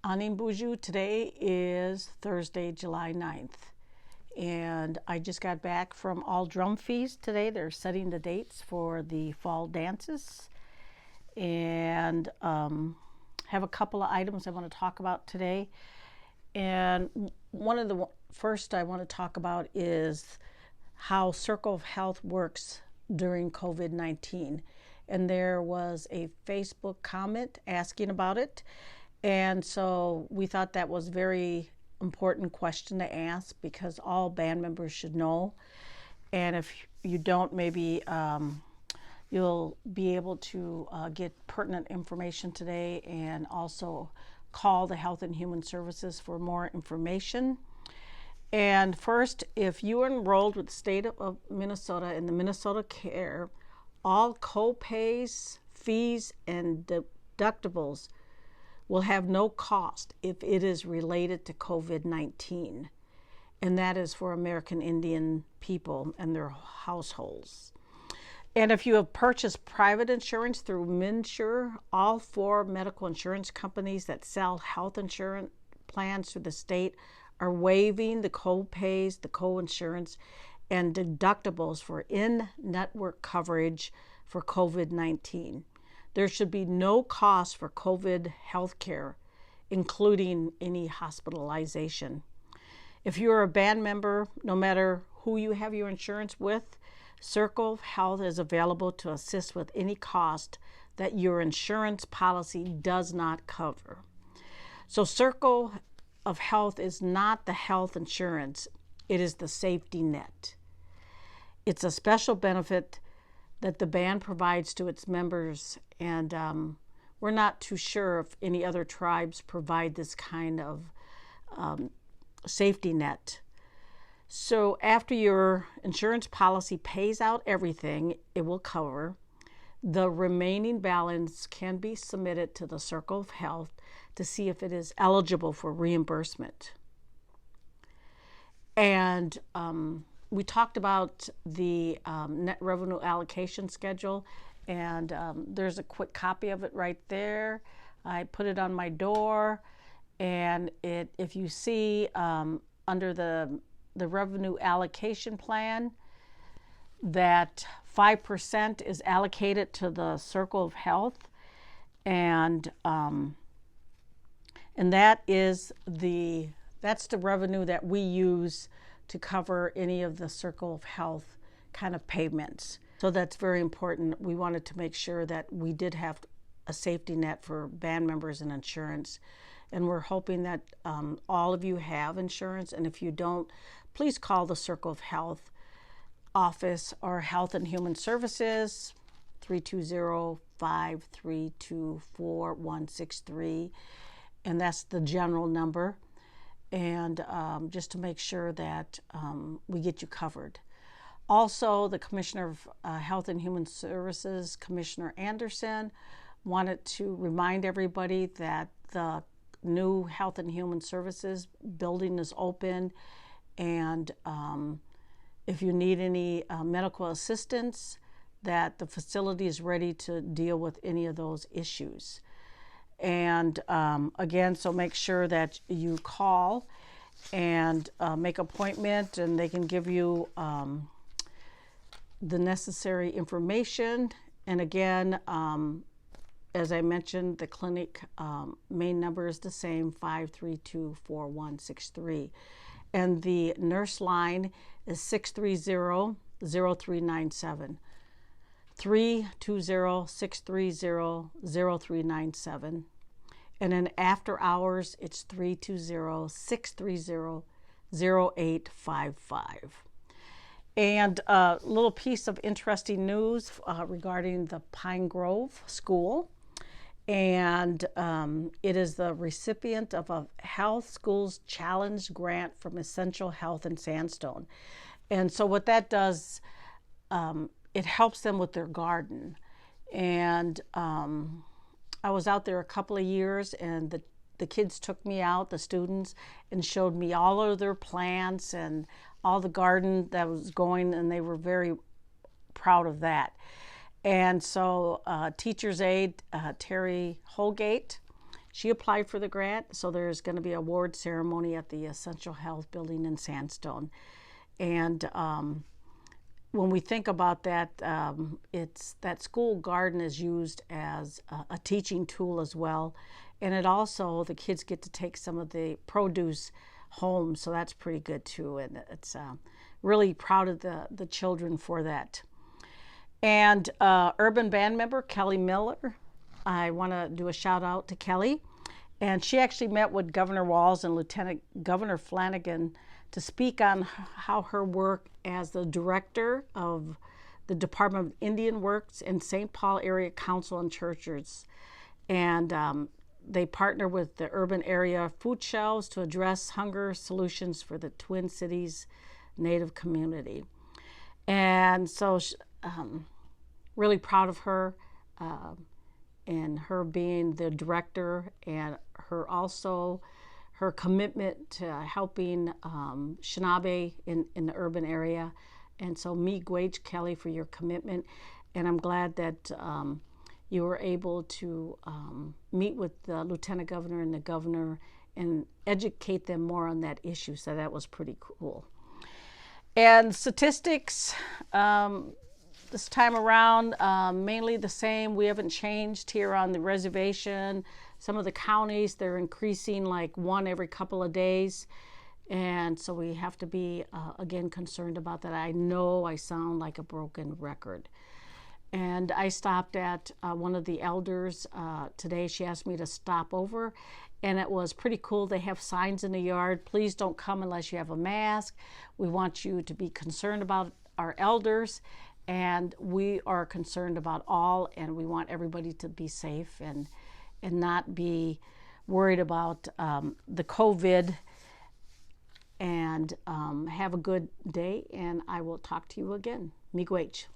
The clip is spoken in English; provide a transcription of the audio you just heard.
Anin Buju. Today is Thursday, July 9th. And I just got back from All Drum Feast today. They're setting the dates for the fall dances. And have a couple of items I want to talk about today. And one of the first I want to talk about is how Circle of Health works during COVID-19. And there was a Facebook comment asking about it. And so we thought that was a very important question to ask because all band members should know. And if you don't, maybe you'll be able to get pertinent information today and also call the Health and Human Services for more information. And first, if you are enrolled with the state of Minnesota in the Minnesota Care, all co-pays, fees, and deductibles will have no cost if it is related to COVID-19. And that is for American Indian people and their households. And if you have purchased private insurance through MNsure, all 4 medical insurance companies that sell health insurance plans through the state are waiving the co-pays, the co-insurance, and deductibles for in-network coverage for COVID-19. There should be no cost for COVID health care, including any hospitalization. If you're a band member, no matter who you have your insurance with, Circle of Health is available to assist with any cost that your insurance policy does not cover. So Circle of Health is not the health insurance, it is the safety net. It's a special benefit that the band provides to its members, and we're not too sure if any other tribes provide this kind of safety net. So after your insurance policy pays out everything it will cover, the remaining balance can be submitted to the Circle of Health to see if it is eligible for reimbursement. And we talked about the Net Revenue Allocation Schedule, and there's a quick copy of it right there. I put it on my door, and if you see under the Revenue Allocation Plan that 5% is allocated to the Circle of Health, and that's the revenue that we use to cover any of the Circle of Health kind of payments. So that's very important. We wanted to make sure that we did have a safety net for band members and insurance. And we're hoping that all of you have insurance. And if you don't, please call the Circle of Health office or Health and Human Services, 320-532-4163. And that's the general number. And just to make sure that we get you covered. Also, the Commissioner of Health and Human Services, Commissioner Anderson, wanted to remind everybody that the new Health and Human Services building is open, and if you need any medical assistance, that the facility is ready to deal with any of those issues. And again, so make sure that you call and make an appointment, and they can give you the necessary information. And again, as I mentioned, the clinic main number is the same, 532-4163. And the nurse line is 630-0397. 320-630-0397. And then after hours, it's 320-630-0855. And a little piece of interesting news regarding the Pine Grove School. And it is the recipient of a Health Schools Challenge grant from Essential Health in Sandstone. And so what that does, it helps them with their garden. And I was out there a couple of years, and the kids took me out, the students, and showed me all of their plants and all the garden that was going, and they were very proud of that. And so teacher's aide, Terry Holgate, she applied for the grant, so there's going to be an award ceremony at the Essential Health Building in Sandstone. And when we think about that, it's that school garden is used as a teaching tool as well. And it also, the kids get to take some of the produce home, so that's pretty good too. And it's really proud of the children for that. And urban band member Kelly Miller, I want to do a shout out to Kelly. And she actually met with Governor Walz and Lieutenant Governor Flanagan to speak on how her work as the director of the Department of Indian Works and St. Paul Area Council on Churches. And they partner with the urban area food shelves to address hunger solutions for the Twin Cities Native community. And so really proud of her and her being the director, and her commitment to helping Shinabe in the urban area. And so miigwech, Kelly, for your commitment. And I'm glad that you were able to meet with the Lieutenant Governor and the Governor and educate them more on that issue. So that was pretty cool. And statistics, this time around, mainly the same. We haven't changed here on the reservation. Some of the counties, they're increasing like one every couple of days. And so we have to be, again, concerned about that. I know I sound like a broken record. And I stopped at one of the elders today. She asked me to stop over, and it was pretty cool. They have signs in the yard. Please don't come unless you have a mask. We want you to be concerned about our elders, and we are concerned about all, and we want everybody to be safe and not be worried about the COVID. And have a good day, and I will talk to you again. Miigwech.